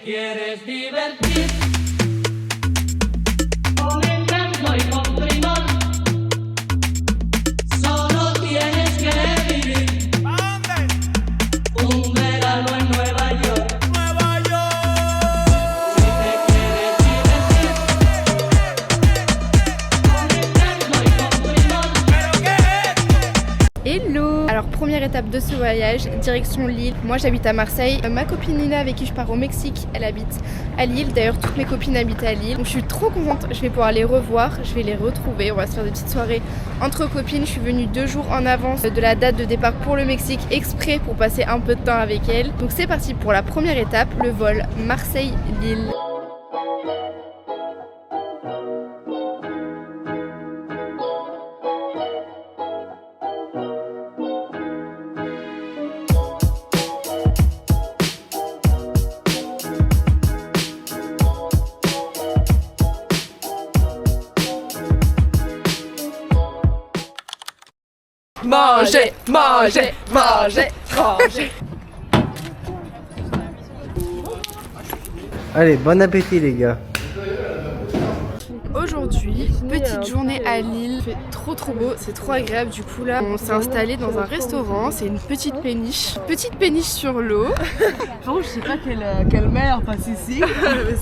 quieres divertir, con encanto y con primor, solo tienes que vivir un verano en Nueva York. Si te quieres divertir, con encanto y con primor. Hello! Alors première étape de ce voyage, direction Lille. Moi j'habite à Marseille. Ma copine Nina avec qui je pars au Mexique, elle habite à Lille. D'ailleurs toutes mes copines habitent à Lille. Donc je suis trop contente, je vais pouvoir les revoir, je vais les retrouver. On va se faire des petites soirées entre copines. Je suis venue 2 jours en avance de la date de départ pour le Mexique, exprès pour passer un peu de temps avec elle. Donc c'est parti pour la première étape, le vol Marseille-Lille. Manger, manger, manger, manger. Allez, bon appétit les gars. Aujourd'hui, petite journée à Lille, il fait trop beau, c'est trop agréable. Du coup là, on s'est installé dans un restaurant, c'est une petite péniche sur l'eau. Par contre, je sais pas quelle mer passe ici.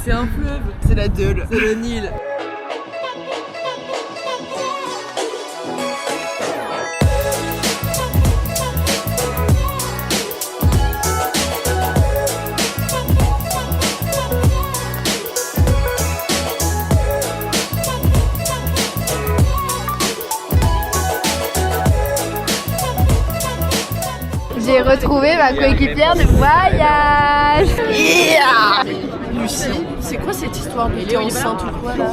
C'est un fleuve. C'est la Deule, c'est le Nil. J'ai retrouvé ma coéquipière de voyage. Yeah. Lucie, c'est quoi cette histoire de t'es enceinte ou quoi là?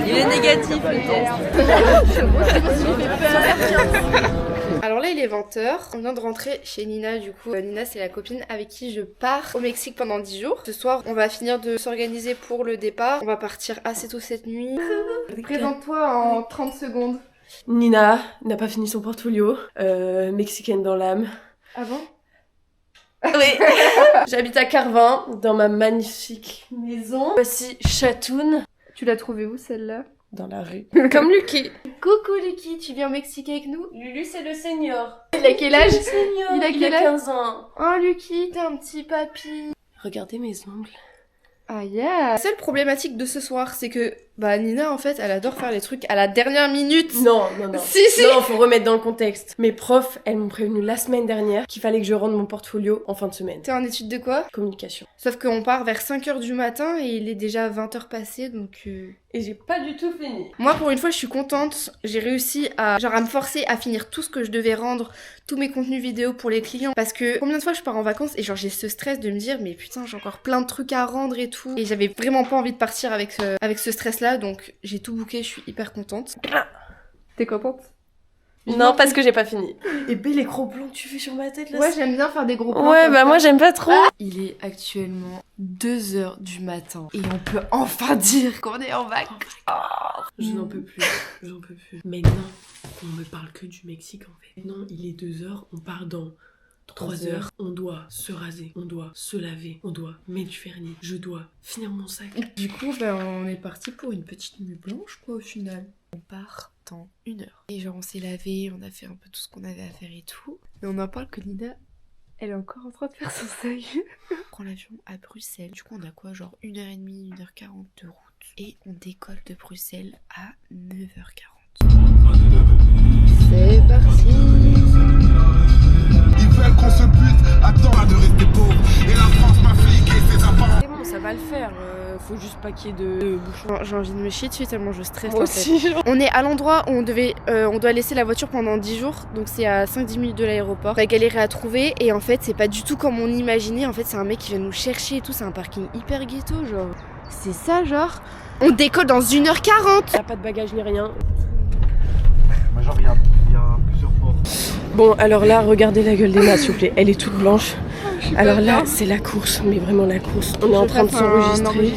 Il est négatif le test. Alors là il est 20h, on vient de rentrer chez Nina du coup. Nina c'est la copine avec qui je pars au Mexique pendant 10 jours. Ce soir on va finir de s'organiser pour le départ. On va partir assez tôt cette nuit. Présente-toi en 30 secondes. Nina n'a pas fini son portfolio. Mexicaine dans l'âme. Ah bon? Oui. J'habite à Carvin, dans ma magnifique maison. Voici Chatoun. Tu l'as trouvée où celle-là? Dans la rue. Comme Lucky. Coucou Lucky, tu viens au Mexique avec nous? Lulu, c'est le senior. Il a quel âge? Il a quel âge? 15 ans. Oh Lucky, t'es un petit papy. Regardez mes ongles. Ah yeah. La seule problématique de ce soir, c'est que Nina en fait, elle adore faire les trucs à la dernière minute. Non. Si. Non, faut remettre dans le contexte. Mes profs, elles m'ont prévenu la semaine dernière qu'il fallait que je rende mon portfolio en fin de semaine. T'es en étude de quoi? Communication. Sauf qu'on part vers 5h du matin et il est déjà 20h passé donc... Et j'ai pas du tout fini. Moi pour une fois je suis contente, j'ai réussi à me forcer à finir tout ce que je devais rendre, tous mes contenus vidéo pour les clients. Parce que combien de fois je pars en vacances et genre j'ai ce stress de me dire mais putain j'ai encore plein de trucs à rendre et tout. Et j'avais vraiment pas envie de partir avec ce stress là donc j'ai tout booké, je suis hyper contente. T'es contente? Non, parce que j'ai pas fini. Et bel les gros plans que tu fais sur ma tête là. Ouais, j'aime bien faire des gros plans. Ouais, comme bah ça. moi j'aime pas trop. Il est actuellement 2h du matin et on peut enfin dire qu'on est en vacances. Je n'en peux plus. Mais non, on me parle que du Mexique en fait. Non, il est 2h, on part dans 3 heures. On doit se raser, on doit se laver, on doit mettre du vernis, je dois finir mon sac. Du coup, on est parti pour une petite nuit blanche quoi au final. On part dans 1 heure. Et genre on s'est lavé, on a fait un peu tout ce qu'on avait à faire et tout. Mais on en parle que Nina, elle est encore en train de faire son sac. On prend l'avion à Bruxelles. Du coup on a quoi, genre 1h30, 1h40 de route. Et on décolle de Bruxelles à 9h40. C'est parti. Ils veulent qu'on se bute, attends de rester pauvre. Et la France m'a fliqué ses apparences. C'est bon, ça va le faire. Faut juste pas qu'il y ait de bouchons. J'ai envie de me chier dessus tellement je stresse. Moi en fait. aussi. On est à l'endroit où on doit laisser la voiture pendant 10 jours, donc c'est à 5-10 minutes de l'aéroport. On a galéré à trouver et en fait c'est pas du tout comme on imaginait. En fait c'est un mec qui vient nous chercher et tout, c'est un parking hyper ghetto genre. C'est ça genre. On décolle dans 1h40. Y'a pas de bagages ni rien. Moi genre il y a plusieurs ports. Bon alors là regardez la gueule d'Emma s'il vous plaît, elle est toute blanche. Alors là c'est la course, mais vraiment la course. On est en train de s'enregistrer.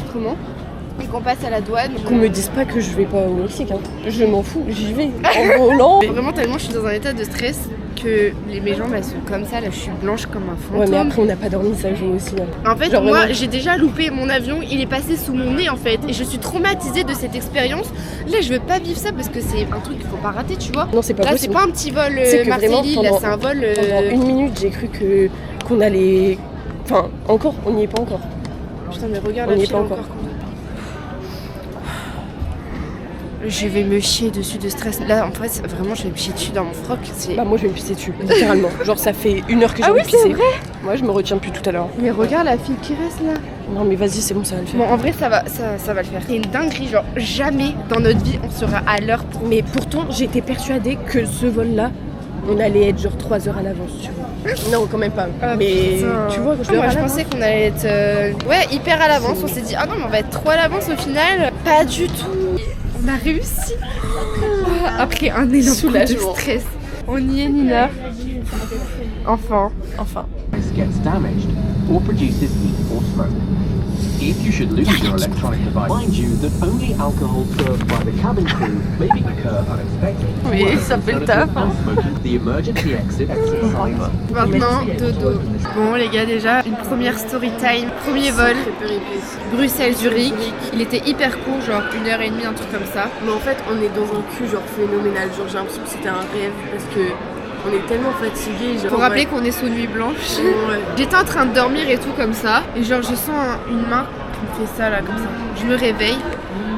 Et qu'on passe à la douane. Qu'on me dise pas que je vais pas au Mexique, hein. Je m'en fous, j'y vais en volant. Vraiment tellement je suis dans un état de stress que mes jambes elles sont comme ça, là je suis blanche comme un fantôme. Ouais, mais après on n'a pas dormi, ça joue aussi. Hein. En fait, Genre, moi vraiment. j'ai déjà loupé mon avion, il est passé sous mon nez en fait. Et je suis traumatisée de cette expérience. Là je veux pas vivre ça parce que c'est un truc qu'il faut pas rater, tu vois. Non, c'est pas Là c'est possible. pas un petit vol C'est que Marseille-Lille, vraiment, là pendant- c'est un vol. Pendant une minute, j'ai cru qu'on allait. Enfin, encore, on n'y est pas encore. Putain, mais regarde, On la y est fille pas encore. Je vais me chier dessus de stress. Là, en fait, vraiment, je vais me chier dessus dans mon froc. C'est... Bah, moi je vais me pisser dessus, littéralement. Genre, ça fait 1 heure que j'ai Ah oui, envie de pisser. c'est vrai. Moi, je me retiens plus tout à l'heure. Mais regarde la fille qui reste là. Non, mais vas-y, c'est bon, ça va le faire. Bon, en vrai, ça va le faire. C'est une dinguerie. Genre, jamais dans notre vie, on sera à l'heure. Mais pourtant, j'étais persuadée que ce vol-là, on allait être genre 3 heures à l'avance, tu vois. Non, quand même pas. Ah, mais putain. tu vois, Moi, je pensais qu'on allait être ouais, hyper à l'avance. On s'est dit, ah non, mais on va être trop à l'avance au final. Pas du tout. On a réussi. Après un énorme coup de Soulagement. stress. On y est, Nina. Enfin. Gets damaged or produces heat or smoke. If you should lose your electronic device, mind you that only alcohol served by the cabin crew may occur unexpectedly. Oui, ça fait le taf. And smoking, the emergency exit Maintenant, dodo. Bon, les gars, déjà, une première story time. Premier vol, Bruxelles-Zurich. Il était hyper court, genre 1h30, un truc comme ça. Mais en fait, on est dans un cul genre phénoménal. Genre, j'ai l'impression que c'était un rêve parce que on est tellement fatigués. Genre, Faut rappeler qu'on est sous nuit blanche. Ouais. J'étais en train de dormir et tout comme ça. Et genre, je sens une main qui me fait ça là, comme ça. Je me réveille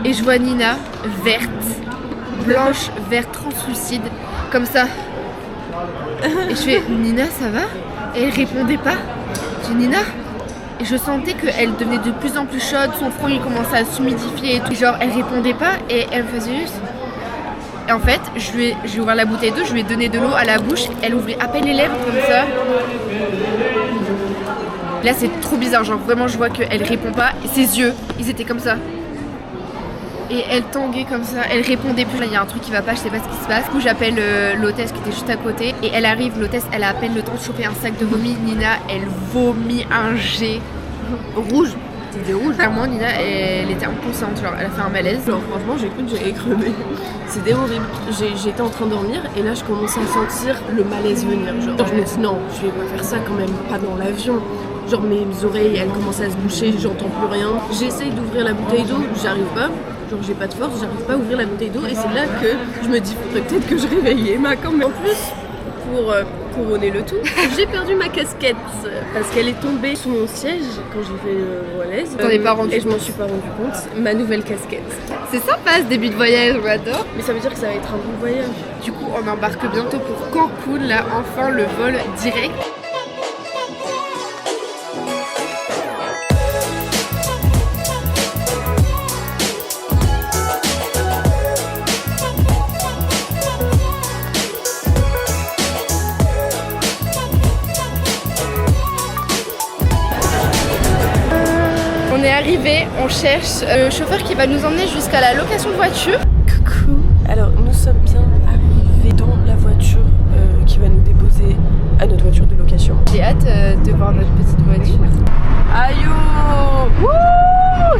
et je vois Nina, verte, blanche, verte, translucide, comme ça. Et je fais, Nina, ça va? Et elle répondait pas. Je dis, Nina? Et je sentais qu'elle devenait de plus en plus chaude, son front il commençait à s'humidifier et tout. Genre, elle répondait pas et elle me faisait juste. Et en fait, j'ai ouvert la bouteille d'eau, je lui ai donné de l'eau à la bouche, elle ouvrait à peine les lèvres comme ça. Là, c'est trop bizarre, genre vraiment, je vois qu'elle répond pas. Et ses yeux, ils étaient comme ça. Et elle tanguait comme ça, elle répondait plus. Là, il y a un truc qui va pas, je sais pas ce qui se passe. Du coup, j'appelle l'hôtesse qui était juste à côté. Et elle arrive, l'hôtesse, elle a à peine le temps de choper un sac de vomi. Nina, elle vomit un jet rouge. C'était rouge. Clairement, Nina, elle était inconsciente, genre, elle a fait un malaise. Genre, franchement, j'ai cru que j'allais crever. C'était horrible. J'étais en train de dormir et là, je commençais à sentir le malaise venir. Genre, je me dis, non, je vais pas faire ça quand même, pas dans l'avion. Genre, mes oreilles, elles commencent à se boucher, j'entends plus rien. J'essaye d'ouvrir la bouteille d'eau, j'arrive pas. Genre, j'ai pas de force, j'arrive pas à ouvrir la bouteille d'eau. Et c'est là que je me dis, faudrait peut-être que je réveille Emma quand même. En plus, pour couronner le tout, j'ai perdu ma casquette parce qu'elle est tombée sous mon siège quand j'ai fait le malaise. T'en es pas rendu Et je m'en suis pas rendu compte. Ma nouvelle casquette. C'est sympa ce début de voyage, on adore. Mais ça veut dire que ça va être un bon voyage. Du coup, on embarque bientôt pour Cancun, là, enfin le vol direct. On est arrivé, on cherche le chauffeur qui va nous emmener jusqu'à la location de voiture. Coucou. Alors nous sommes bien arrivés dans la voiture qui va nous déposer à notre voiture de location. J'ai hâte de voir notre petite voiture. Aïe oh,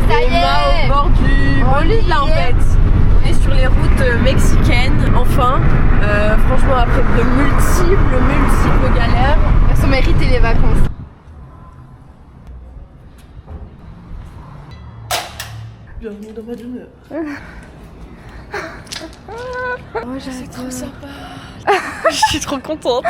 Ça y est. au bord du bolide là en fait. On est sur les routes mexicaines, enfin. Franchement après de multiples galères. Elles sont méritées les vacances. Bienvenue dans ma demeure. Oh, c'est trop sympa. Je suis trop contente.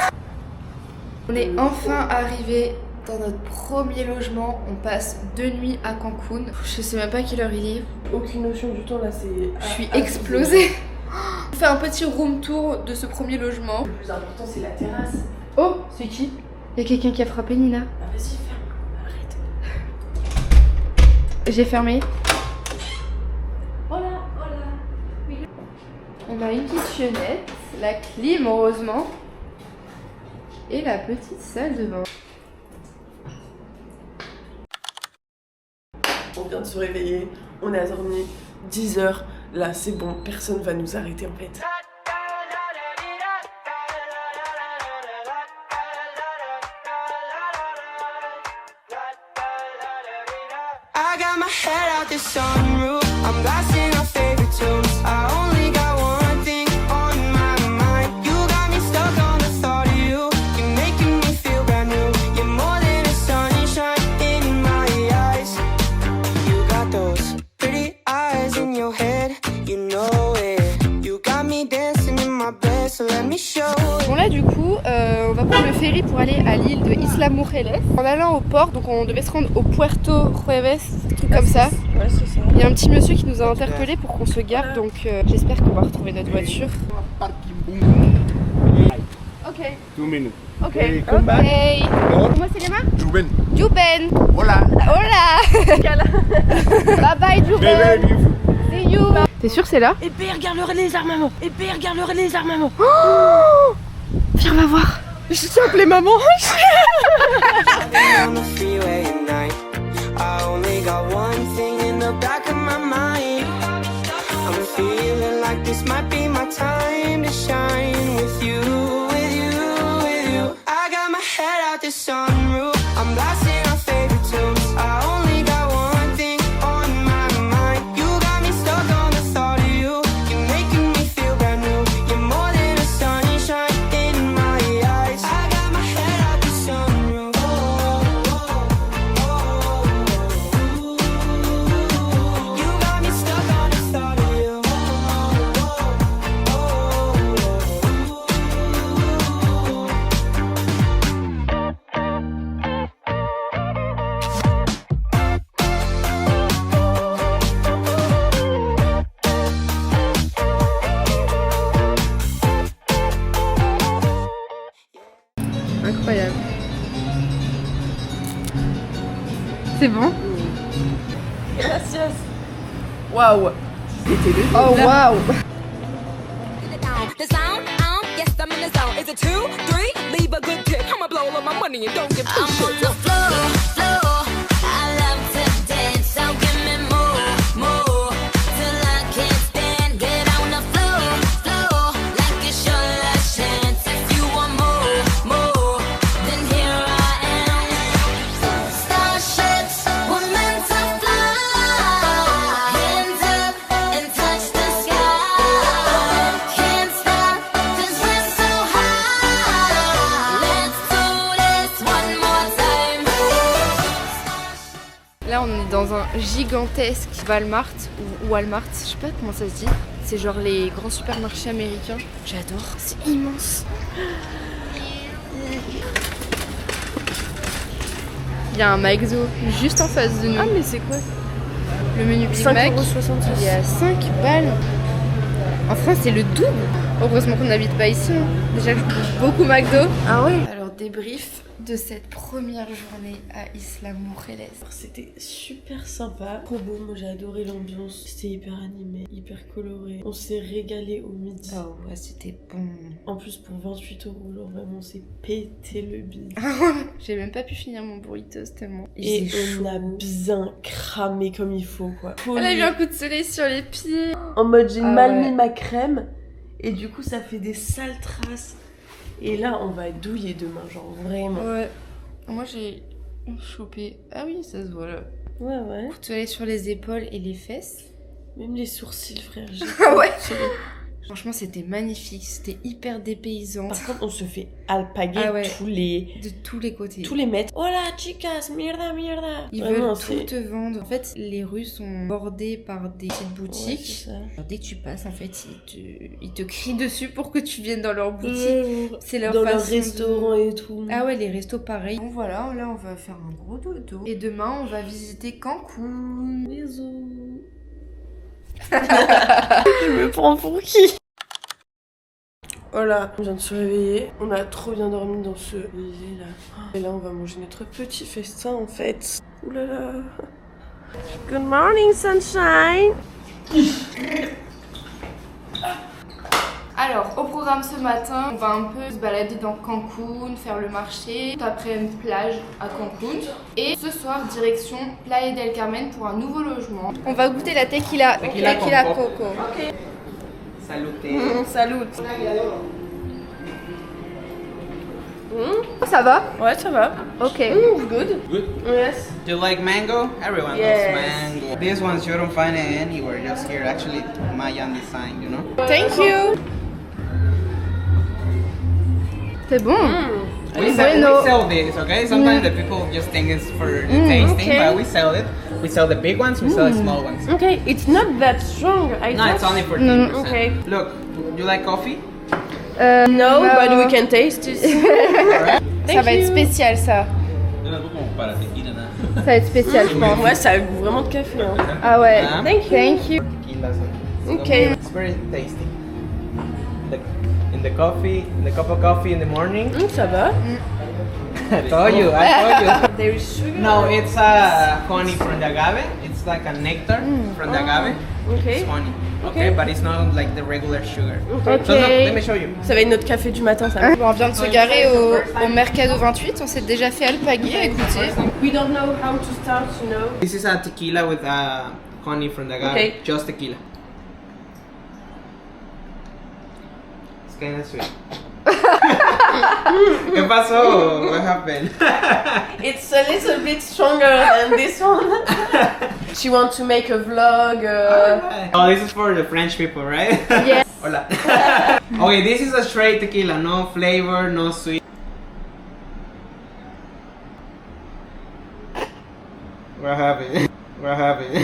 On est enfin arrivé dans notre premier logement. On passe 2 nuits à Cancun. Je sais même pas quelle heure il est. Aucune notion du temps là, c'est... Je suis explosée. On fait un petit room tour de ce premier logement. Le plus important c'est la terrasse. Oh, c'est qui? Il y a quelqu'un qui a frappé Nina. Ah vas-y ferme, arrête. J'ai fermé. On a une kitchenette, la clim heureusement, et la petite salle de bain. On vient de se réveiller, on a dormi 10 heures. Là c'est bon, personne va nous arrêter en fait. I got my head out the sunroof. I'm blasting our favorite tunes. I only got one thing on my mind. You got me stuck on the thought of you. Bon là du coup, on va prendre le ferry pour aller à l'île de Isla Mujeres. En allant au port, donc on devait se rendre au Puerto Jueves, un truc comme ça. Ouais, c'est ça. Il y a un petit monsieur qui nous a interpellés pour qu'on se gare, donc j'espère qu'on va retrouver notre voiture. Ok. 2 minutes. Ok. Hey, come back. Ok. No. Comment c'est les mains? Juben. Juben. Hola. Hola. Bye bye Very, Juben. very beautiful. See you. T'es sûr c'est là? Épée, regarde les armements. Épée, regarde les armements. Viens, on va voir. Je t'ai appelé maman. On the freeway at night. I only got one thing in the back of my mind. I'm feeling like this might be my time to shine with you, with you, with you. I got my head out the sunroof. I'm blasting our favorite tunes. I only got one thing on my mind. You got me stuck on the thought of you. You're making me feel brand new. You're more than a sunshine in my eyes. I got my head out the sunroof. You got me stuck on the thought of you. Incroyable. C'est bon? Waouh. Oh waouh. The sound, yes, I'm in the zone. Is it 2, 3? Leave a good tip. I'ma blow all my money and don't give two shits. I'm on the floor. I love to dance, so give me more, till I can't stand. Get on the floor, like it's your last chance. If you want more, then here I am. Starships were meant to fly. Hands up and touch the sky. Can't stop 'cause we're so high. Let's do this one more time. Là on est dans un gigantesque Walmart ou Walmart, je sais pas comment ça se dit. C'est genre les grands supermarchés américains. J'adore, c'est immense. Il y a un McDo juste en face de nous. Ah mais c'est quoi? Le menu Big Mac, 5,66 il est à 5 balles. En France, c'est le double. Heureusement qu'on n'habite pas ici. Hein. Déjà, je bouffe beaucoup McDo. Ah ouais? Alors, débrief de cette première journée à Isla Mujeres. C'était super sympa, trop beau, moi j'ai adoré l'ambiance, c'était hyper animé, hyper coloré, on s'est régalé au midi. Oh ouais, c'était bon. En plus pour 28 €, genre vraiment on s'est pété le bide. J'ai même pas pu finir mon burritos tellement. Et Il faisait on a chaud. bien cramé comme il faut quoi. Elle a eu un coup de soleil sur les pieds. En mode j'ai Ah mal ouais. mis ma crème et du coup ça fait des sales traces. Et là on va douiller demain, genre vraiment. Ouais. Moi j'ai chopé. Ah oui, ça se voit là. Ouais ouais. Coup de soleil sur les épaules et les fesses. Même les sourcils frère. j'ai Ah ouais. pas tiré. Franchement, c'était magnifique. C'était hyper dépaysant. Par contre on se fait alpaguer Ah ouais. de De tous les côtés. tous les mètres. Hola chicas, mierda, mierda. Ils Vraiment, veulent c'est- tout te vendre. En fait, les rues sont bordées par des petites Ouais, boutiques. c'est ça. Alors, dès que tu passes, en fait, ils te crient dessus pour que tu viennes dans leur boutique. C'est leur dans leur façon de- restaurant et tout. Ah ouais, les restos pareil. Donc voilà, là on va faire un gros dodo. Et demain on va visiter Cancun. Bisous. Je me prends pour qui? Voilà, on vient de se réveiller. On a trop bien dormi dans ce lit là. Et là, on va manger notre petit festin en fait. Ouh là là. Good morning, sunshine. Alors, au programme ce matin, on va un peu se balader dans Cancun, faire le marché, après une plage à Cancun. Et ce soir, direction Playa del Carmen pour un nouveau logement. On va goûter la tequila, Tequila con coco. Salute. Salut. Ça va? Ouais, ça va. Ok. Good. Good. Yes. Do you like mango? Everyone Yes. loves mango. These ones you don't find it anywhere, just here. Actually, Mayan design, you know? Thank you. C'est bon. We sell this, okay? Sometimes the people just think it's for the tasting, okay. but we sell it. We sell the big ones, we sell the small ones. Okay, it's not that strong. I No, it's thought. only 14%. Okay. Look, you like coffee? No, bah, but we can taste it. Ça va être spécial ça. Ça va être spécial je pense. Ouais, ça a le goût vraiment de café. Hein. Ah ouais. Thank you. Okay. It's very tasty. In the coffee, in the cup of coffee in the morning. Ça va. I told you. There is sugar. No, it's honey from the agave. It's like a nectar from the agave. Okay. It's honey. Okay, but it's not like the regular sugar. Ok. So look, let me show you. Ça va être notre café du matin, ça. Bon, on vient de se garer au Mercado 28, on s'est déjà fait alpaguer, écoutez. We don't know how to start, you know. This is a tequila with honey from the agave. Okay. Just tequila. It's kind of sweet. ¿Qué pasó? What happened? It's a little bit stronger than this one. She wants to make a vlog. Oh, this is for the French people, right? Yes. Hola. Okay, this is a straight tequila, no flavor, no sweet. What happened? What happened?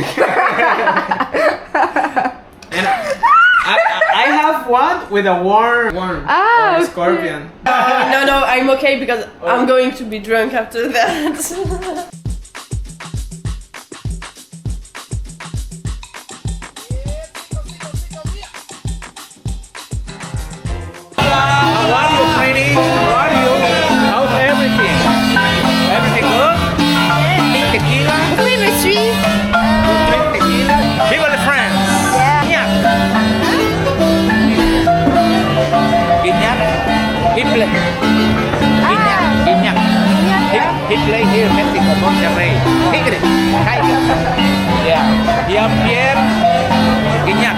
And I have one with a worm Ah, or a okay. scorpion. No, I'm okay because I'm going to be drunk after that. How are you, sweetie? How are you? How's everything? Everything good? Tequila? Oui, me suis. You drink tequila? Viva la France! Yeah. Guignac? He play. Guignac. He play here in Mexico, Monterrey. Tigre. Tiger. Yeah. Jean-Pierre Guignac.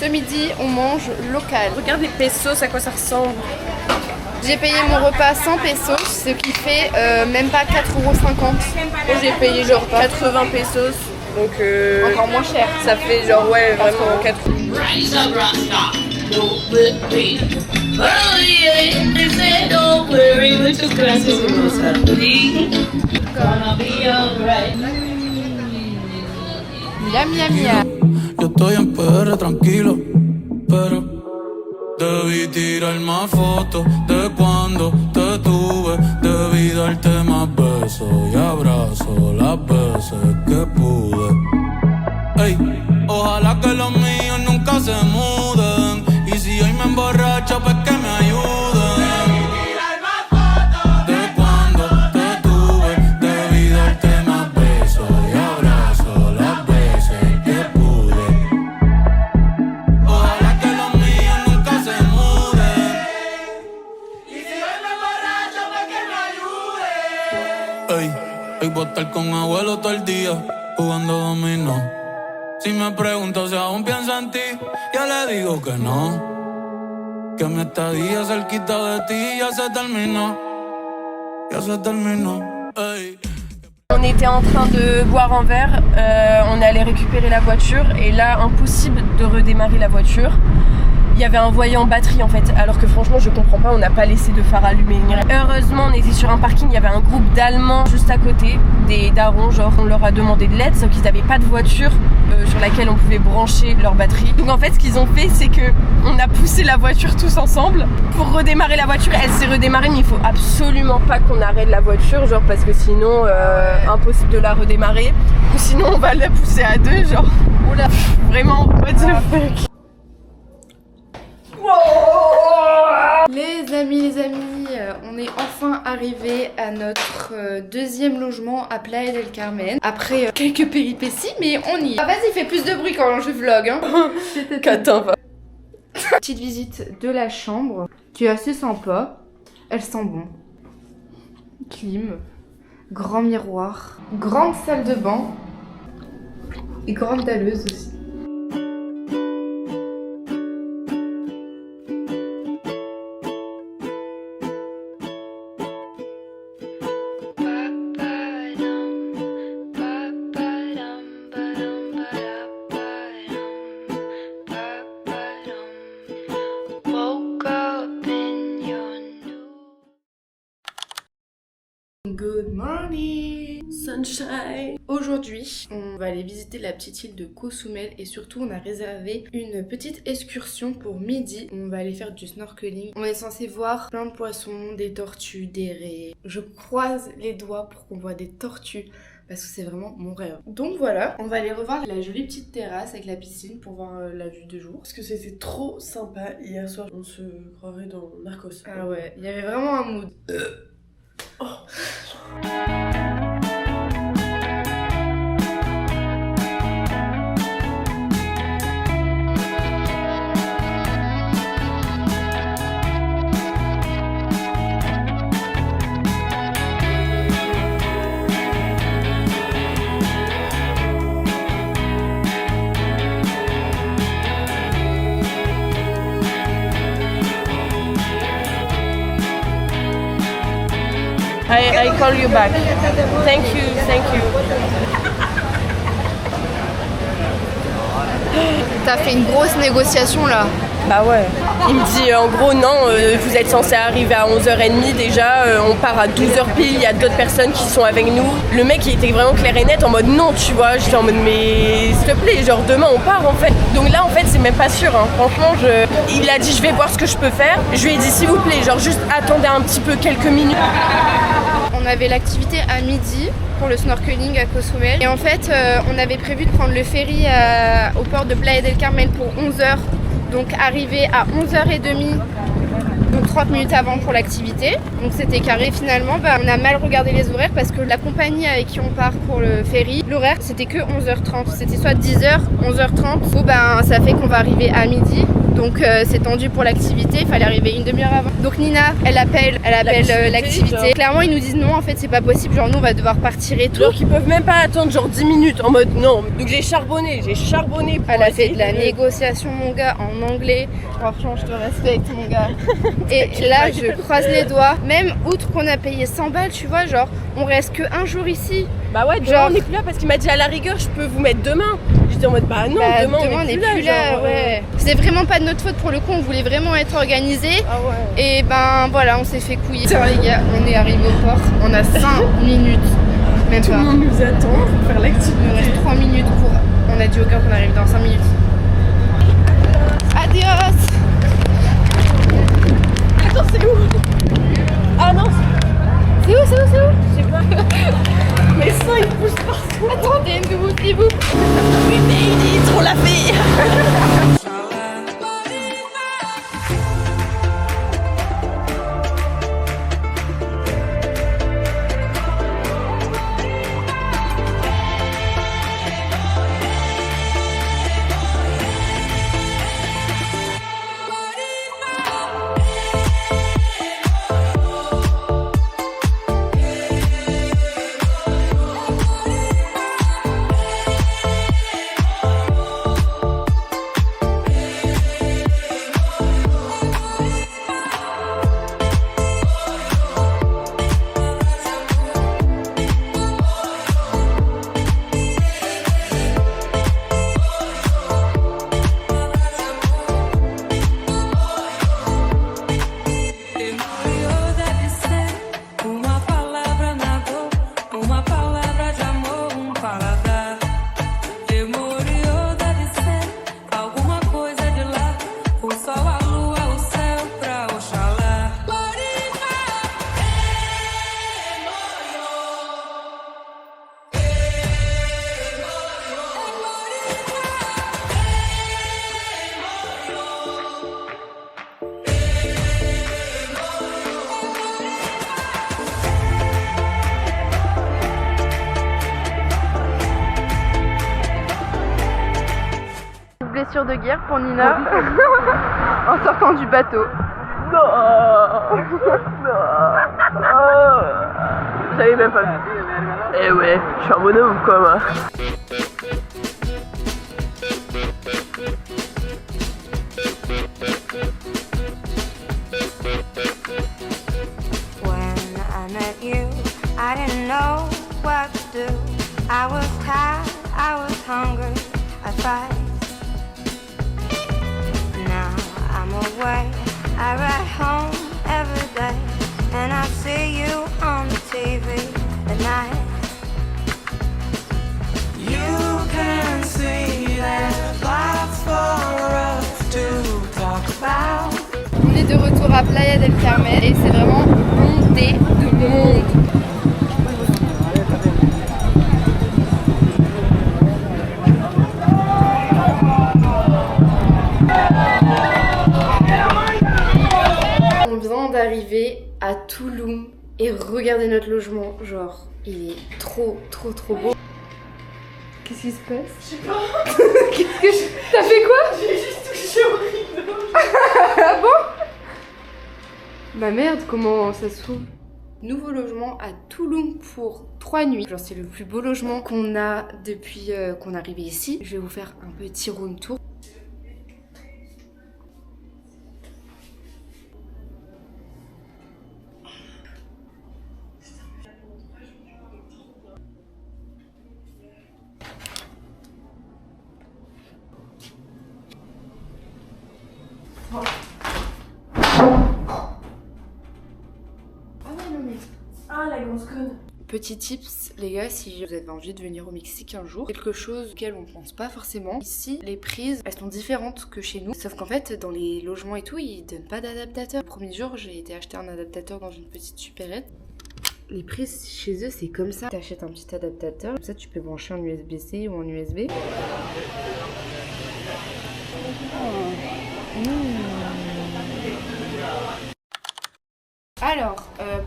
Ce midi, on mange local. Regarde les pesos, à quoi ça ressemble. J'ai payé mon repas 100 pesos, ce qui fait même pas 4,50€. Moi j'ai payé genre 80 pesos. Donc encore moins cher. ça fait genre ouais vraiment 4. Rise up, Rasta. Don't quit me. Oh yeah, they say don't worry, but your glasses are gonna be alright. Miam miam miam. Yo estoy en PR tranquilo, pero debí tirar más fotos de cuando te tuve. Debí darte más besos y abrazos las veces que pude. Ey, ojalá que los míos nunca se muden. Y si hoy me emborracho, pues que me ayuden. De cuando te tuve, debí darte más besos y abrazos las veces que pude. Ojalá que los míos nunca se muden. Y si hoy me emborracho, pues que me ayuden. Ey, hoy voy a estar con abuelo todo el día, jugando dominó. Si me pregunto si aún pienso en ti, yo le digo que no. Que mi estadía cerquita de ti ya se terminó. Ya se terminó. Ey. On était en train de boire un verre, on allait récupérer la voiture et là impossible de redémarrer la voiture. Il y avait un voyant batterie en fait, alors que franchement je comprends pas, on n'a pas laissé de phare allumé. Heureusement on était sur un parking, il y avait un groupe d'Allemands juste à côté, des darons genre, on leur a demandé de l'aide sauf qu'ils n'avaient pas de voiture sur laquelle on pouvait brancher leur batterie. Donc en fait ce qu'ils ont fait c'est que on a poussé la voiture tous ensemble pour redémarrer la voiture. Elle s'est redémarrée mais il faut absolument pas qu'on arrête la voiture genre parce que sinon impossible de la redémarrer ou sinon on va la pousser à deux genre. Oula, vraiment what the fuck. Les amis, on est enfin arrivé à notre deuxième logement à Playa del Carmen. Après quelques péripéties, mais on y est. Ah, vas-y, fais plus de bruit quand je vlog. Hein. Qu'attends, va. Petite visite de la chambre, qui est assez sympa. Elle sent bon. Clim, grand miroir, grande salle de bain et grande dalleuse aussi. Woke up in your Good morning Sunshine. Aujourd'hui, on va aller visiter la petite île de Cozumel et surtout on a réservé une petite excursion pour midi. On va aller faire du snorkeling. On est censé voir plein de poissons, des tortues, des raies. Je croise les doigts pour qu'on voit des tortues parce que c'est vraiment mon rêve. Donc voilà, on va aller revoir la jolie petite terrasse avec la piscine pour voir la vue de jour. Parce que c'était trop sympa hier soir. On se croirait dans Narcos. Ah ouais, il y avait vraiment un mood. Oh. I call you back. Thank you. T'as fait une grosse négociation là. Bah ouais. Il me dit en gros non, vous êtes censé arriver à 11h30 déjà, on part à 12h pile, il y a d'autres personnes qui sont avec nous. Le mec il était vraiment clair et net en mode non tu vois, j'étais en mode mais s'il te plaît, genre demain on part en fait. Donc là en fait c'est même pas sûr, hein. Franchement il a dit je vais voir ce que je peux faire. Je lui ai dit s'il vous plaît, genre juste attendez un petit peu quelques minutes. On avait l'activité à midi pour le snorkeling à Cozumel et en fait on avait prévu de prendre le ferry au port de Playa del Carmen pour 11h. Donc arrivé à 11h30, donc 30 minutes avant pour l'activité. Donc c'était carré finalement. On a mal regardé les horaires parce que la compagnie avec qui on part pour le ferry, l'horaire c'était que 11h30. C'était soit 10h, 11h30. Ou ça fait qu'on va arriver à midi. Donc c'est tendu pour l'activité, il fallait arriver une demi-heure avant. Donc Nina, elle appelle l'activité. Clairement ils nous disent non en fait c'est pas possible, genre nous on va devoir partir et tout. Donc ils peuvent même pas attendre genre 10 minutes en mode non. Donc j'ai charbonné. Elle a fait de la négociation mon gars en anglais. Franchement je te respecte mon gars. Et là je croise les doigts. Même outre qu'on a payé 100 balles, tu vois, genre on reste que un jour ici. Bah ouais, demain on est plus là parce qu'il m'a dit à la rigueur je peux vous mettre demain. J'étais en mode bah non, demain on est plus là. Genre, ouais. C'est vraiment pas de notre faute pour le coup, on voulait vraiment être organisé. Ah ouais. Et voilà, on s'est fait couiller. Tiens les gars, on est arrivé au port, on a 5 minutes. Même tout pas. le monde nous attend pour faire l'activité. Il nous reste 3 minutes pour. On a dit au cœur qu'on arrive dans 5 minutes. Adios. Attends, c'est où? Ah non. C'est où? Je sais pas. Mes seins ils poussent partout. Attendez, nous vous. Oui baby, trop la fille. Blessure de guerre pour Nina en sortant du bateau. Non. J'avais même pas vu. Eh ouais, je suis un bonhomme ou quoi moi? When I met you, I didn't know what to do. I was tired, I was hungry, I fight. Now I'm away, I ride home every day, and I see you on the TV. baby, and you can see that lots for us to talk about. On est de retour à Playa del Carmen et c'est vraiment bondé de monde. On vient d'arriver à Tulum et regardez notre logement, genre il est trop beau. Qu'est-ce qui se passe? Je sais pas. Qu'est-ce que t'as fait quoi? J'ai juste touché au rideau. Ah bon? Bah merde, comment ça s'ouvre? Nouveau logement à Tulum pour 3 nuits. Genre c'est le plus beau logement qu'on a depuis qu'on est arrivé ici. Je vais vous faire un petit room tour. Ah la grosse conne. Petit tips les gars, si vous avez envie de venir au Mexique un jour, quelque chose auquel on pense pas forcément. Ici les prises elles sont différentes que chez nous, sauf qu'en fait dans les logements et tout ils donnent pas d'adaptateur. Le premier jour j'ai été acheter un adaptateur dans une petite supérette. Les prises chez eux c'est comme ça, t'achètes un petit adaptateur, comme ça tu peux brancher en USB-C ou en USB. Alors,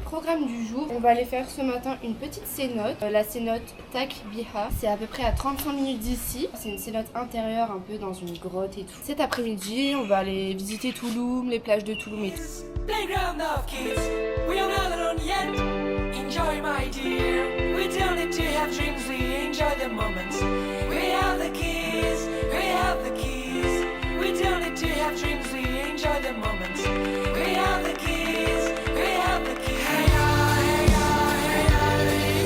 programme du jour, on va aller faire ce matin une petite cénote. La cénote Takbiha, c'est à peu près à 35 minutes d'ici. C'est une cénote intérieure, un peu dans une grotte et tout. Cet après-midi, on va aller visiter Tulum, les plages de Tulum et tout. Playground of kids, we are not alone yet. Enjoy, my dear. We don't need to have dreams, we enjoy the moments. We have the keys, we have the keys. We don't need to have dreams, we enjoy the moments. We have the keys, we have the keys. Hey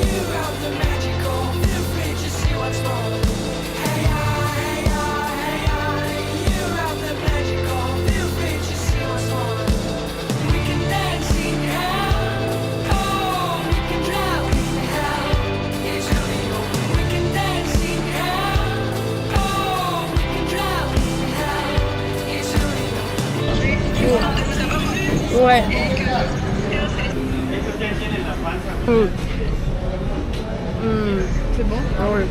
you have the magical, feel free to see what's wrong. Hey you have the magical, feel free to see what's wrong. We can dance in hell, oh, we can drown in hell. It's illegal. We can dance in hell, oh, we can drown in hell. It's illegal. Ouais. C'est bon? Ah ouais.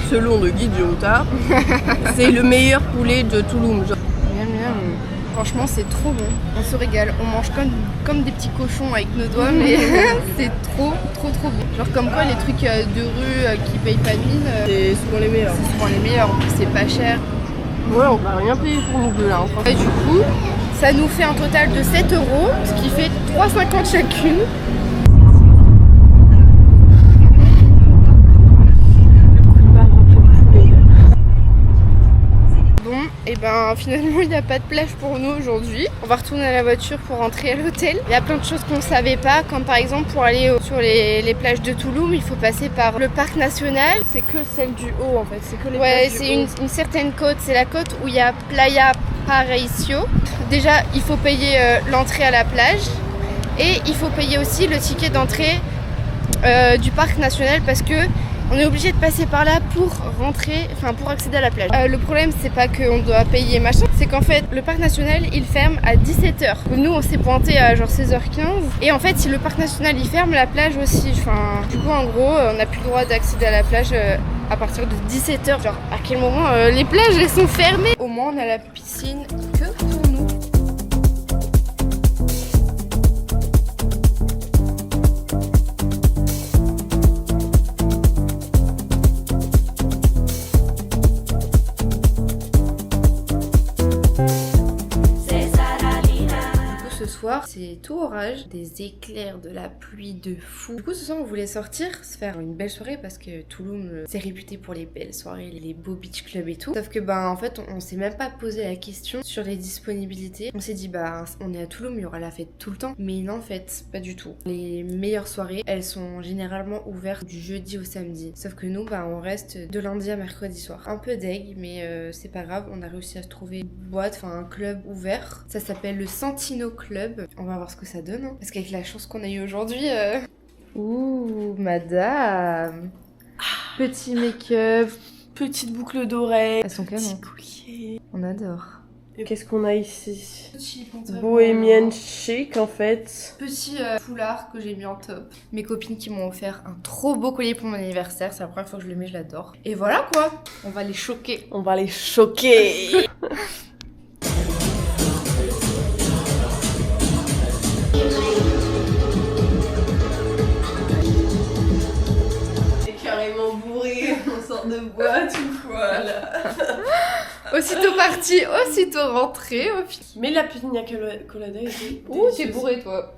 Selon le guide Jota, c'est le meilleur poulet de Tulum. Genre. Miam, miam. Franchement c'est trop bon, on se régale, on mange comme des petits cochons avec nos doigts mais c'est trop bon. Genre comme quoi les trucs de rue qui payent pas de mine, C'est souvent les meilleurs. c'est souvent les meilleurs, en plus c'est pas cher. Ouais, on va rien payer pour nous deux là. Hein. Et du coup, ça nous fait un total de 7 €, ce qui fait 3,50 chacune. Bon, et ben finalement il n'y a pas de plage pour nous aujourd'hui. On va retourner à la voiture pour rentrer à l'hôtel. Il y a plein de choses qu'on ne savait pas, comme par exemple pour aller sur les plages de Tulum, il faut passer par le parc national. C'est que celle du haut en fait, c'est que les Ouais, plages du c'est haut. une certaine côte, c'est la côte où il y a Playa Paraíso. Déjà, il faut payer l'entrée à la plage et il faut payer aussi le ticket d'entrée du parc national parce que on est obligé de passer par là pour rentrer, enfin pour accéder à la plage. Le problème c'est pas qu'on doit payer machin, c'est qu'en fait le parc national il ferme à 17h. Nous on s'est pointé à genre 16h15 et en fait si le parc national il ferme, la plage aussi. Enfin du coup en gros on n'a plus le droit d'accéder à la plage à partir de 17h. Genre à quel moment les plages elles sont fermées? Au moins on a la piscine que pour nous. Ce soir, c'est tout orage, des éclairs, de la pluie de fou. Du coup, ce soir, on voulait sortir, se faire une belle soirée parce que Tulum, c'est réputé pour les belles soirées, les beaux beach clubs et tout. Sauf que, en fait, on s'est même pas posé la question sur les disponibilités. On s'est dit, on est à Tulum, il y aura la fête tout le temps. Mais non, en fait, pas du tout. Les meilleures soirées, elles sont généralement ouvertes du jeudi au samedi. Sauf que nous, on reste de lundi à mercredi soir. Un peu deg, mais c'est pas grave, on a réussi à se trouver une boîte, un club ouvert. Ça s'appelle le Santino Club. On va voir ce que ça donne, hein. Parce qu'avec la chance qu'on a eu aujourd'hui, Ouh, madame. Petit make-up. Petite boucle d'oreille. Elles sont Petit canon. collier. On adore. Qu'est-ce qu'on a ici? Petit pantalon. Bohémienne chic en fait. Petit foulard que j'ai mis en top. Mes copines qui m'ont offert un trop beau collier pour mon anniversaire. C'est la première fois que je le mets, je l'adore. Et voilà quoi. On va les choquer. On va les choquer. Carrément bourré, on sort de boîte une fois là. Aussitôt parti, aussitôt rentré. Mais la pina colada était. Ouh, t'es bourré toi.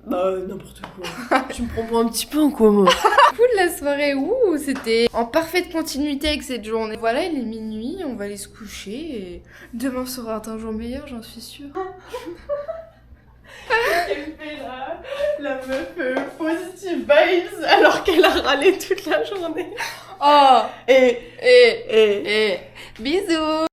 Bah n'importe quoi. Tu me prends pour un petit peu en quoi moi? Cool la soirée, ouh, c'était en parfaite continuité avec cette journée. Voilà, il est minuit, on va aller se coucher et demain sera un jour meilleur, j'en suis sûre. Elle fait la meuf positive vibes alors qu'elle a râlé toute la journée. Oh, et bisous.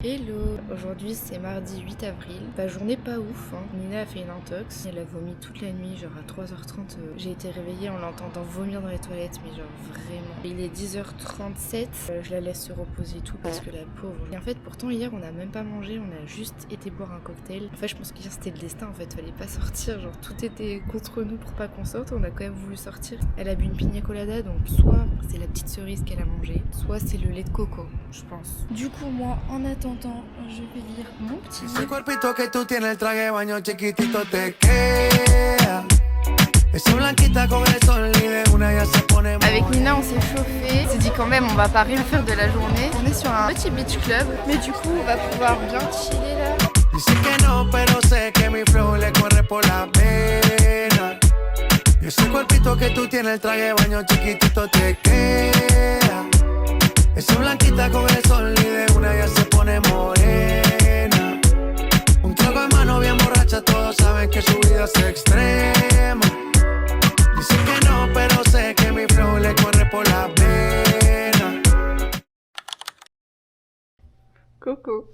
Hello, aujourd'hui c'est mardi 8 avril, la journée pas ouf, hein. Nina a fait une intox, elle a vomi toute la nuit, genre à 3h30, j'ai été réveillée en l'entendant vomir dans les toilettes, mais genre vraiment. Il est 10h37, je la laisse se reposer et tout parce que la pauvre. Et en fait pourtant hier on a même pas mangé, on a juste été boire un cocktail. En fait je pense qu'hier c'était le destin en fait, fallait pas sortir, genre tout était contre nous pour pas qu'on sorte, on a quand même voulu sortir. Elle a bu une pina colada, donc soit c'est la petite cerise qu'elle a mangée, soit c'est le lait de coco, je pense. Du coup moi en attendant, je vais lire mon petit livre. Ese cuerpito que tú tienes, el traje de baño chiquitito te queda. Esa blanquita con el sol y de una ya se pone. Avec Nina, on s'est chauffé. On s'est dit quand même, on va pas rien faire de la journée. On est sur un petit beach club, mais du coup, on va pouvoir bien chiller là. Dice que no, pero sé que mi flow le corre por la vena. Y ese cuerpito que tú tienes, el traje de baño chiquitito te queda. Esa blanquita con el sol y de una ya se pone morena. Un trago en mano bien borracha, todos saben que su vida es extrema. Dice que no, pero sé que mi flow le corre por la vena. Coco.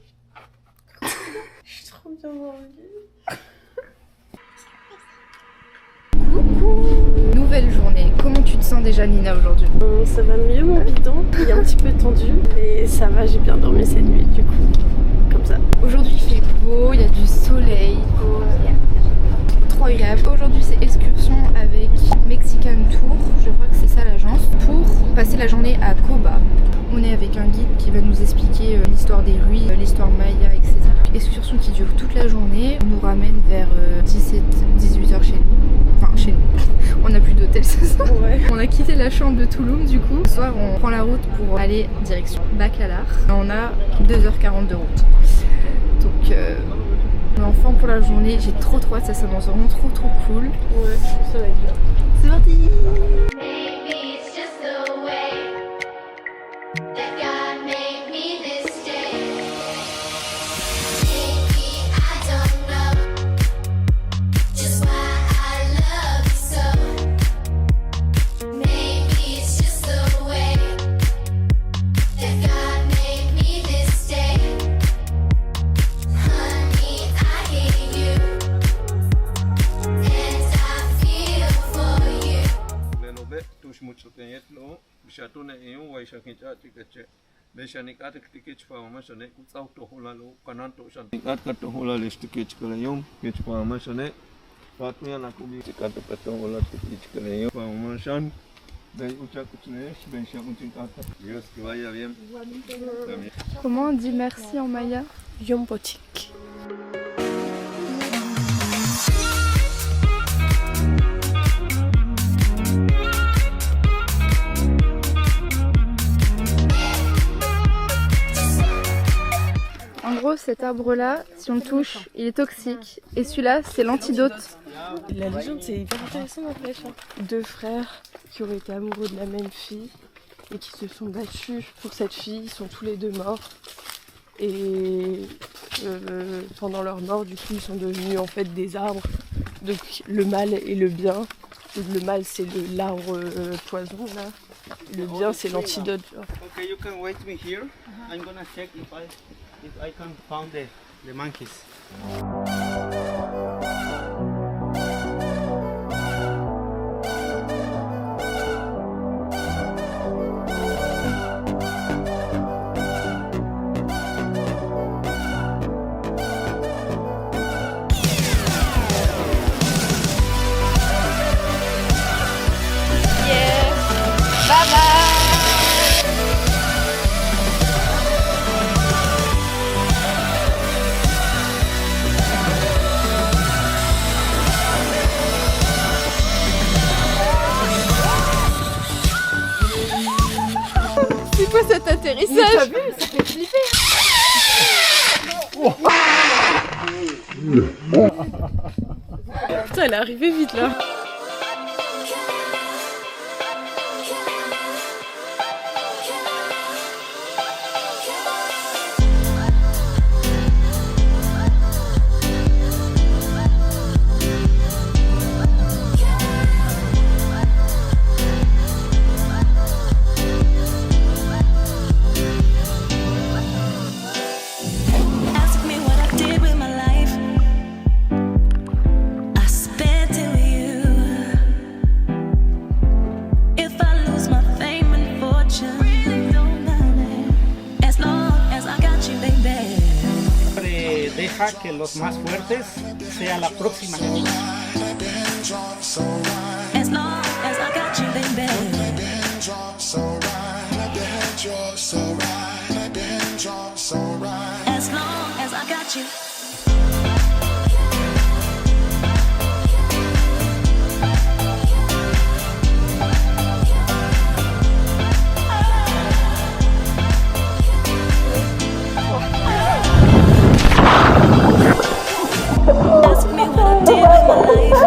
Je suis trop bien envie. Coucou. Nouvelle journée. Comment tu te sens déjà Nina aujourd'hui? Ça va mieux mon bidon. Il est un petit peu tendu, mais ça va, j'ai bien dormi cette nuit du coup. Comme ça. Aujourd'hui il fait beau, il y a du soleil. Trop agréable. Aujourd'hui c'est excursion avec Mexican Tour, je crois que c'est ça l'agence, pour passer la journée à Coba. On est avec un guide qui va nous expliquer l'histoire des ruines, l'histoire maya, etc. Excursion qui dure toute la journée, on nous ramène vers 17-18h chez nous. Enfin chez nous. On n'a plus d'hôtel ce soir. Ouais. On a quitté la chambre de Touloum du coup. Ce soir on prend la route pour aller direction Bacalar. On a 2h40 de route. Donc on est en forme pour la journée. J'ai trop hâte, ça s'annonce vraiment trop cool. Ouais, ça va être bien. C'est parti. Comment on dit merci en maya? Yombotik. En gros, cet arbre-là, si on le touche, il est toxique. Et celui-là, c'est l'antidote. La légende, c'est hyper intéressant en fait. Deux frères qui auraient été amoureux de la même fille et qui se sont battus pour cette fille. Ils sont tous les deux morts. Et pendant leur mort, du coup, ils sont devenus en fait des arbres. Donc le mal et le bien. Donc, le mal, c'est l'arbre poison là. Et le bien, c'est l'antidote. Okay, you can wait me here. I'm gonna check if I can find the monkeys. cet atterrissage. T'as vu, ça fait flipper. Putain, elle est arrivée vite là. Ask me what I did with my life. I spent it with you. If I lose my fame and fortune, don't matter. As long as I got you, baby. Deja que los más fuertes sea la próxima. As long as I got you, baby. As long as I got you. Ask me what I did with my life.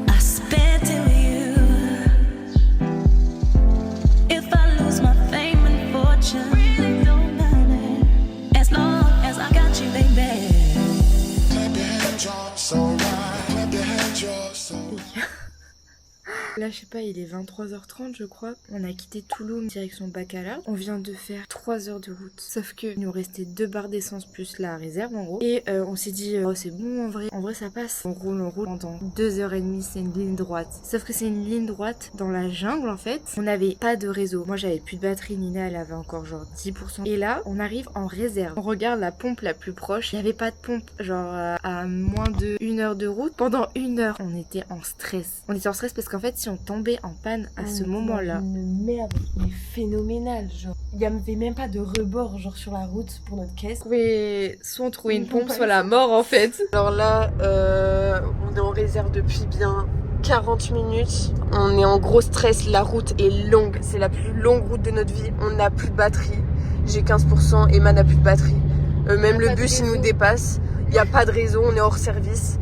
I spent it with you. If I lose my fame and fortune, don't matter. As long as I got you, baby. Là, je sais pas, il est 23h30, je crois. On a quitté Toulouse direction Bacala. On vient de faire 3 heures de route. Sauf que il nous restait 2 barres d'essence plus la réserve en gros. Et on s'est dit, oh, c'est bon en vrai. En vrai, ça passe. On roule pendant 2h30. C'est une ligne droite. Sauf que c'est une ligne droite dans la jungle en fait. On n'avait pas de réseau. Moi, j'avais plus de batterie. Nina, elle avait encore genre 10%. Et là, on arrive en réserve. On regarde la pompe la plus proche. Il n'y avait pas de pompe. Genre à moins de 1 heure de route. Pendant 1 heure, on était en stress. On était en stress parce qu'en fait, si on tombait en panne à ce moment-là. Une merde, mais phénoménale, genre. Il y avait même pas de rebord, genre, sur la route pour notre caisse. Soit on trouvait une pompe, soit la mort, en fait. Alors là, on est en réserve depuis bien 40 minutes. On est en gros stress, la route est longue. C'est la plus longue route de notre vie. On n'a plus de batterie. J'ai 15%, Emma n'a plus de batterie. Même le bus, il nous dépasse. Il n'y a pas de réseau, on est hors service.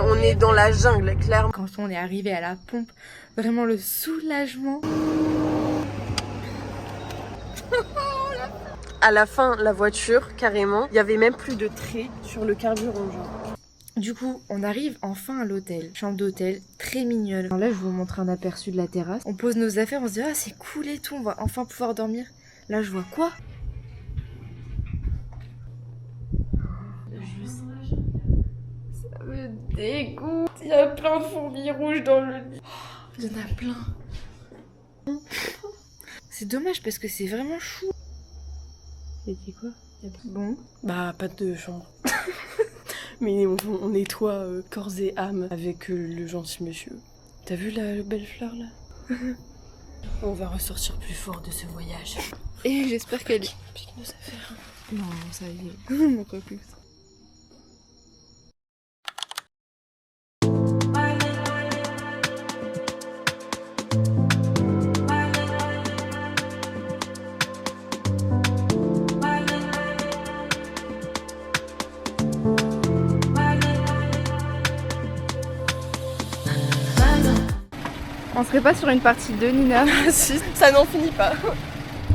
On est dans la jungle, clairement. Quand on est arrivé à la pompe, vraiment le soulagement. À la fin, la voiture, carrément, il n'y avait même plus de trait sur le carburant, genre. Du coup, on arrive enfin à l'hôtel. Chambre d'hôtel, très mignonne. Alors là, je vous montre un aperçu de la terrasse. On pose nos affaires, on se dit, ah, c'est cool et tout, on va enfin pouvoir dormir. Là, je vois quoi ? Ça me dégoûte. Il y a plein de fourmis rouges dans le lit. Il y en a plein. C'est dommage parce que c'est vraiment chou. C'était quoi ? Bon. Bah, pas de chambre. Mais on nettoie corps et âme avec le gentil monsieur. T'as vu la belle fleur là? On va ressortir plus fort de ce voyage. Et j'espère qu'elle pique nos affaires. Non, ça y est. Non, pas plus. On serait pas sur une partie 2, Nina? Si, ça n'en finit pas.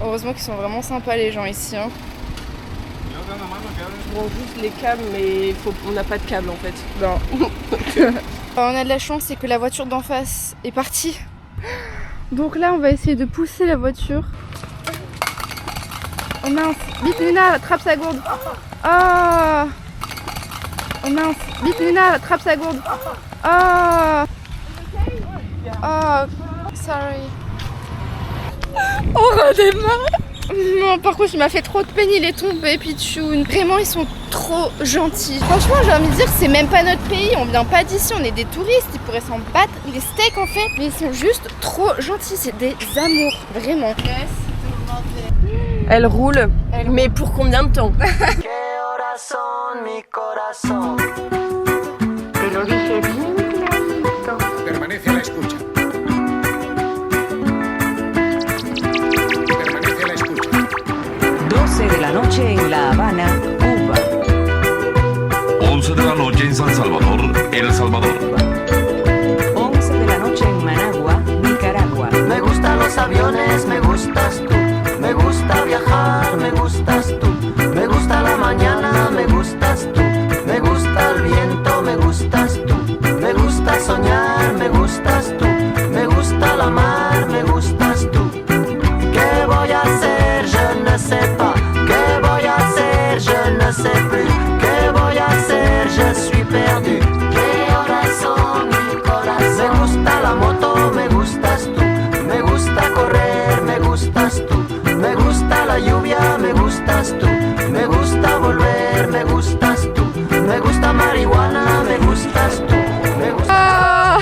Heureusement qu'ils sont vraiment sympas les gens ici. Hein. Je prends juste les câbles, mais on n'a pas de câble en fait. Non. On a de la chance, c'est que la voiture d'en face est partie. Donc là, on va essayer de pousser la voiture. Oh mince! Vite Nina, attrape sa gourde! Ah! Oh mince! Vite Nina, attrape sa gourde! Ah! Oh, sorry. On redémarre. Non, par contre, il m'a fait trop de peine, il est tombé, Pichoun. Vraiment, ils sont trop gentils. Franchement, j'ai envie de dire que c'est même pas notre pays, on vient pas d'ici, on est des touristes, ils pourraient s'en battre les steaks en fait. Mais ils sont juste trop gentils, c'est des amours, vraiment. Elle roule, mais pour combien de temps? Permanece a la escucha. El Salvador. 11 de la noche en Managua, Nicaragua. Me gustan los aviones, me gustas tú. Me gusta viajar, me gustas tú. Me gusta la mañana, me gustas tú. Me gusta el viento, me gustas tú. Me gusta soñar, me gustas tú. Me gusta la mar, me gustas tú. ¿Qué voy a hacer? Je ne sais pas. ¿Qué voy a hacer? Je ne sais plus. ¿Qué voy a hacer? Je suis perdu. ¿Qué horas son? Mi corazón. Me gusta la moto, me gustas tú. Me gusta correr, me gustas tú. Me gusta la lluvia, me gustas tú. Me gusta volver, me gustas tú. Me gusta marihuana, me gustas tú. Me gusta...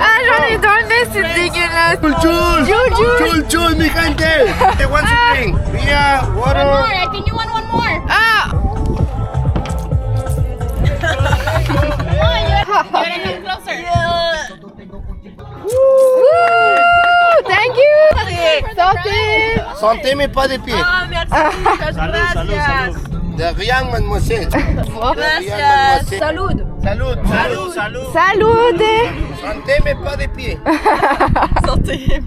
Ah, j'en ai dans le nez, c'est dégueulasse. Chul, mi gente. They want to drink. Beer, water. One more, I think you want one more. Ah. You're come closer. Woo, thank you. Santé. Santé, mais pas de pied. Ah, merci. Salud. De rien, mademoiselle. Gracias. Salud. Salud. Salud. Santé, mais pas de pied. Santé.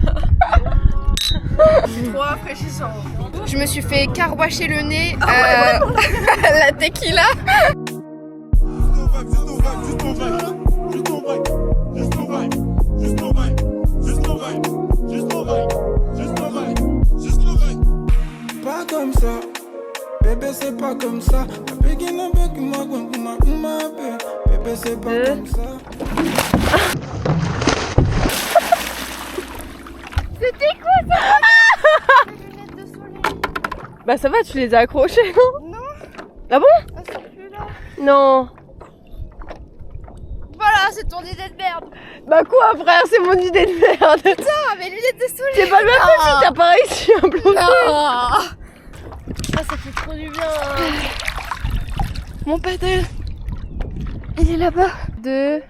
C'est trop rafraîchissant. Je me suis fait carwasher le nez. La tequila. Pas comme ça, bébé c'est pas comme ça. Bébé c'est pas comme ça. C'était quoi ça? Bah ça va, tu les as accrochés, non? Non. Ah bon? Elles sont plus là. Non. Voilà, c'est ton idée de merde. Bah quoi, frère, c'est mon idée de merde. Putain, mes lunettes de soleil. C'est pas le même si t'as pas réussi à bloquer. Ah, ça fait trop du bien. Mon paddle, il est là-bas. 2.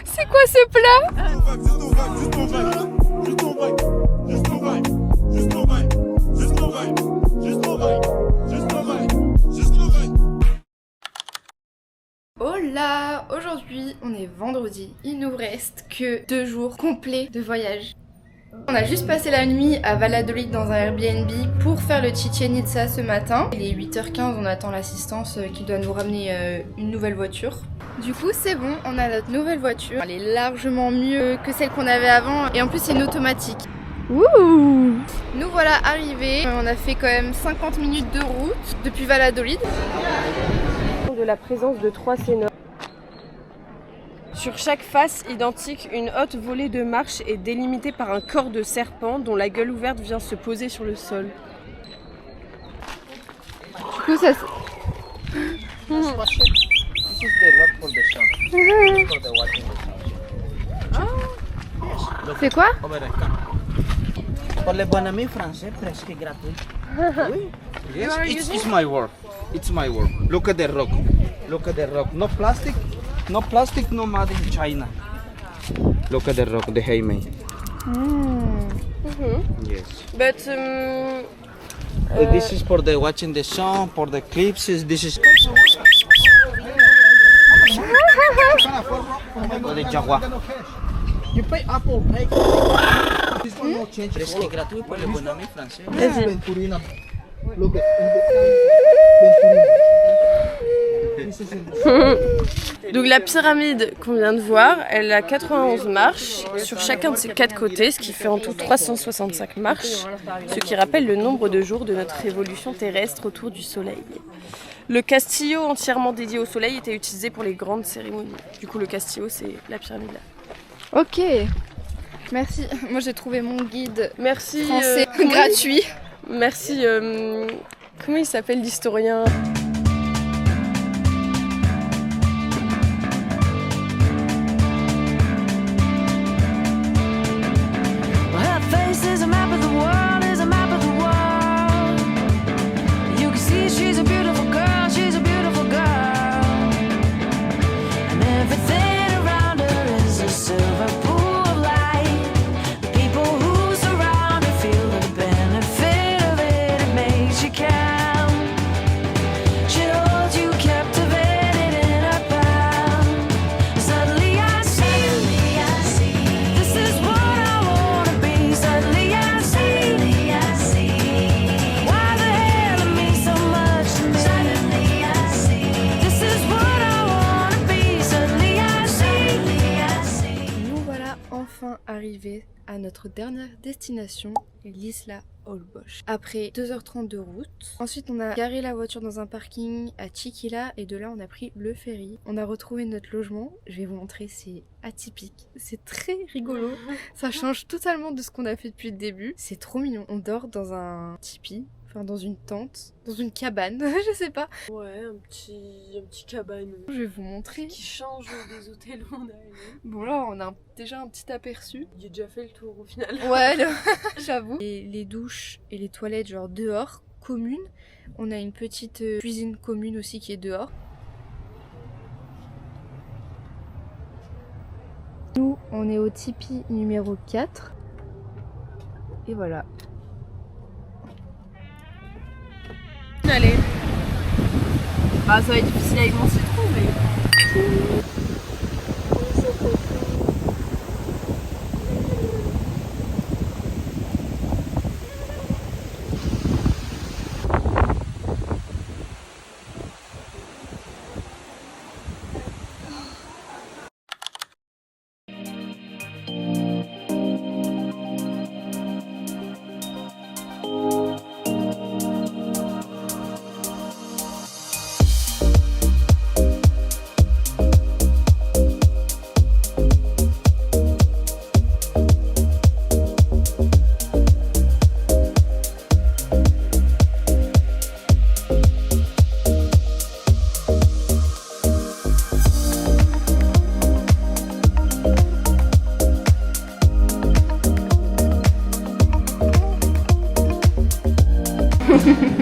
C'est quoi ce plat? Hola! Aujourd'hui, on est vendredi. Il nous reste que 2 jours complets de voyage. On a juste passé la nuit à Valladolid dans un Airbnb pour faire le Chichen Itza ce matin. Il est 8h15, on attend l'assistance qui doit nous ramener une nouvelle voiture. Du coup c'est bon, on a notre nouvelle voiture. Elle est largement mieux que celle qu'on avait avant et en plus c'est une automatique. Wouh! Nous voilà arrivés, on a fait quand même 50 minutes de route depuis Valladolid. De la présence de 3 cénobres. Sur chaque face identique, une haute volée de marche est délimitée par un corps de serpent dont la gueule ouverte vient se poser sur le sol. Du coup ça c'est quoi? Pour les bons amis français, presque gratuit. Oui. Yes, it's my work. It's my work. Look at the rock. Look at the rock. No plastic, no made in China. Look at the rock, the handmade. Yes. But this is for the watching the sun, for the clips. This is for the jaguar. You pay Apple Pay. This one no change. Presque gratuit pour les bons amis français. Vas-y. Look at Donc la pyramide qu'on vient de voir, elle a 91 marches sur chacun de ses 4 côtés, ce qui fait en tout 365 marches, ce qui rappelle le nombre de jours de notre révolution terrestre autour du soleil. Le castillo entièrement dédié au soleil était utilisé pour les grandes cérémonies. Du coup le castillo c'est la pyramide là. Ok, merci. Moi j'ai trouvé mon guide merci, français gratuit. Merci, comment il s'appelle l'historien? Her face is a map of the world, is a map of the world. You can see she's a beautiful girl, she's a beautiful girl. And everything around her is a silver pool of light. The people who surround dernière destination, l'Isla Holbox. Après 2h30 de route. Ensuite, on a garé la voiture dans un parking à Chiquila et de là, on a pris le ferry. On a retrouvé notre logement. Je vais vous montrer, c'est atypique. C'est très rigolo. Ça change totalement de ce qu'on a fait depuis le début. C'est trop mignon. On dort dans un tipi. Enfin, dans une tente, dans une cabane, je sais pas. Ouais, un petit cabanon. Je vais vous montrer. Qui change des hôtels où on a allé. Bon là, on a déjà un petit aperçu. J'ai déjà fait le tour au final. Ouais, j'avoue. Et les douches et les toilettes genre dehors, communes. On a une petite cuisine commune aussi qui est dehors. Nous, on est au tipi numéro 4. Et voilà. Allez. Ah, ça va être difficile avec mon citron, mais...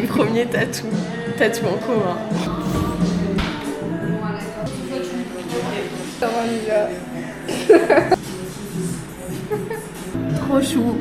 Premier tatou en commun. Trop chou.